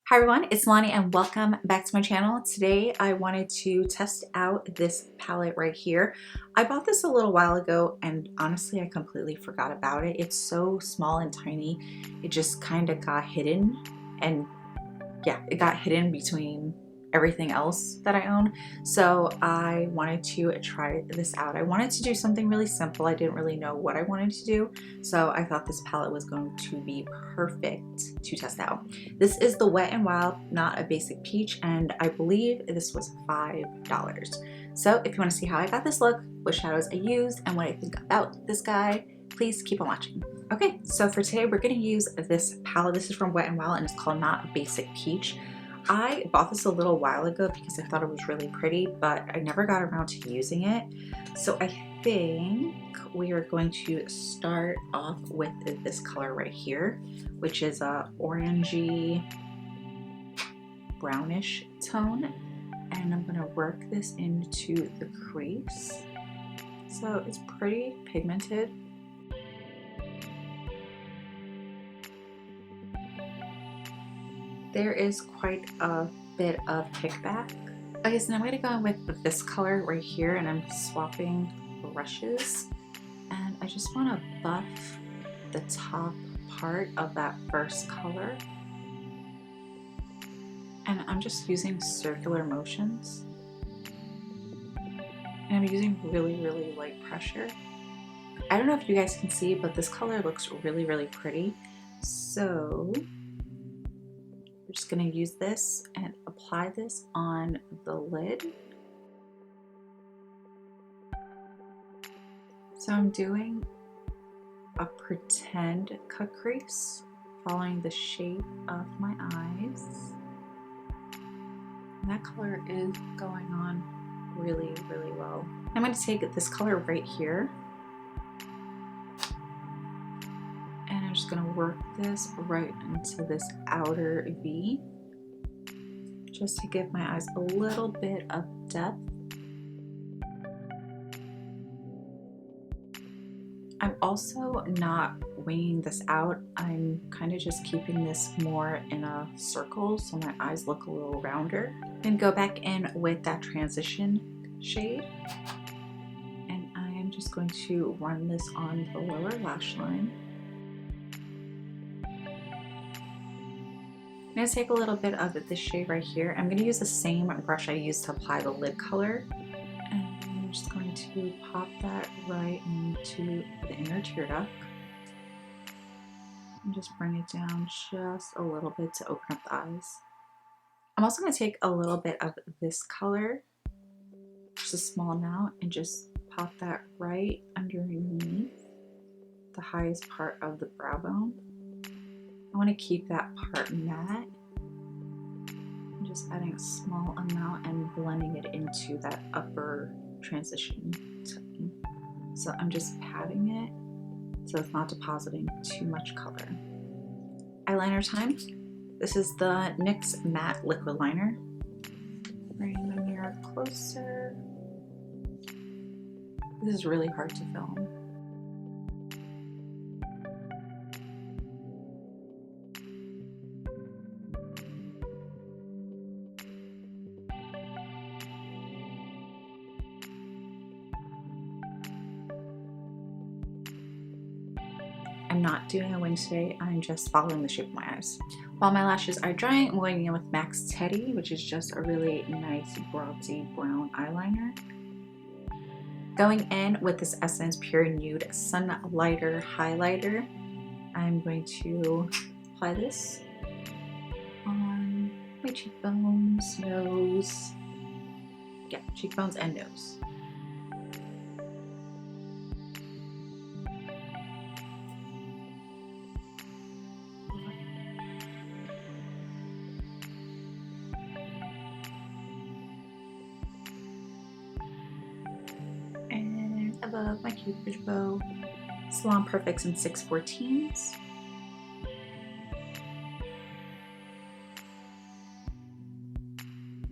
Hi everyone, it's Nalanie and welcome back to my channel. Today I wanted to test out this palette right here. I bought this a little while ago and honestly I completely forgot about it. It's so small and tiny. It just kind of got hidden, and yeah, it got hidden between everything else that I own. So I wanted to try this out. I wanted to do something really simple. I didn't really know what I wanted to do. So I thought this palette was going to be perfect to test out. This is the Wet n Wild, not a basic peach, and I believe this was $5. So if you want to see how I got this look, what shadows I used, and what I think about this guy, please keep on watching. Okay, so for today we're going to use this palette. This is from Wet n Wild and it's called Not Basic Peach. I bought this a little while ago because I thought it was really pretty, but I never got around to using it. So I think we are going to start off with this color right here, which is a orangey brownish tone. And I'm going to work this into the crease. So it's pretty pigmented. There is quite a bit of kickback. Okay, so now I'm going to go in with this color right here, and I'm swapping brushes, and I just want to buff the top part of that first color, and I'm just using circular motions, and I'm using really light pressure. I don't know if you guys can see, but this color looks really pretty. So we're just going to use this and apply this on the lid. So I'm doing a pretend cut crease, following the shape of my eyes. And that color is going on really well. I'm going to take this color right here, and I'm just going to work this right into this outer V, just to give my eyes a little bit of depth. I'm also not winging this out. I'm kind of just keeping this more in a circle so my eyes look a little rounder. Then go back in with that transition shade, and I am just going to run this on the lower lash line. I'm going to take a little bit of this shade right here. I'm going to use the same brush I used to apply the lid color, and I'm just going to pop that right into the inner tear duct and just bring it down just a little bit to open up the eyes. I'm also going to take a little bit of this color, just a small amount, and just pop that right underneath the highest part of the brow bone. I want to keep that part matte. I'm just adding a small amount and blending it into that upper transition tone. So I'm just patting it so it's not depositing too much color. Eyeliner time. This is the NYX Matte Liquid Liner. Bring the mirror closer. This is really hard to film. I'm not doing a wing today, I'm just following the shape of my eyes. While my lashes are drying, I'm going in with Max Teddy, which is just a really nice bronzy brown eyeliner. Going in with this Essence Pure Nude Sunlighter Highlighter, I'm going to apply this on my cheekbones, nose, yeah, cheekbones and nose. Above my Cupid's bow, Salon Perfects in 614s.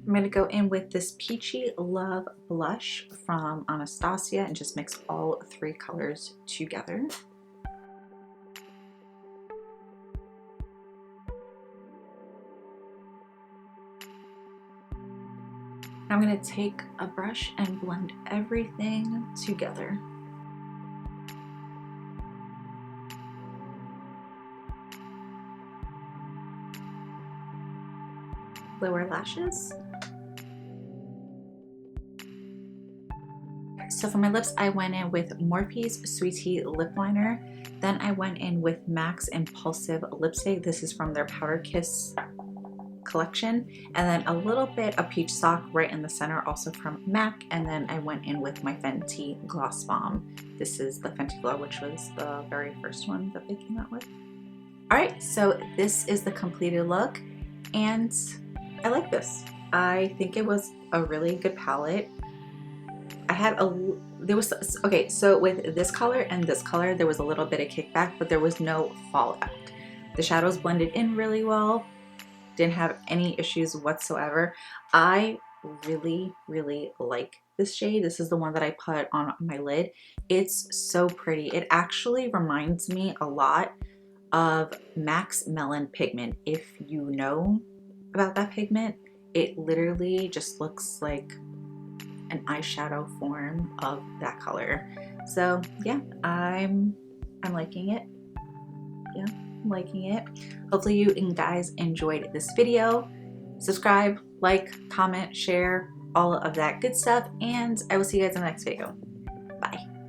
I'm going to go in with this Peachy Love blush from Anastasia and just mix all three colors together. I'm gonna take a brush and blend everything together. Lower lashes. So for my lips, I went in with Morphe's Sweetie Lip Liner. Then I went in with MAC's Impulsive Lipstick. This is from their Powder Kiss collection. And then a little bit of Peach Sock right in the center, also from MAC. And then I went in with my Fenty Gloss Bomb. This is the Fenty Glow, which was the very first one that they came out with. All right, so this is the completed look. And I like this. I think it was a really good palette. I had okay, so with this color and this color, there was a little bit of kickback, but there was no fallout. The shadows blended in really well, didn't have any issues whatsoever. I really, really like this shade. This is the one that I put on my lid. It's so pretty. It actually reminds me a lot of MAC's Melon Pigment. If you know about that pigment, it literally just looks like an eyeshadow form of that color. So yeah, I'm liking it. Yeah, I'm liking it. Hopefully you guys enjoyed this video. Subscribe, like, comment, share, all of that good stuff, and I will see you guys in the next video. Bye.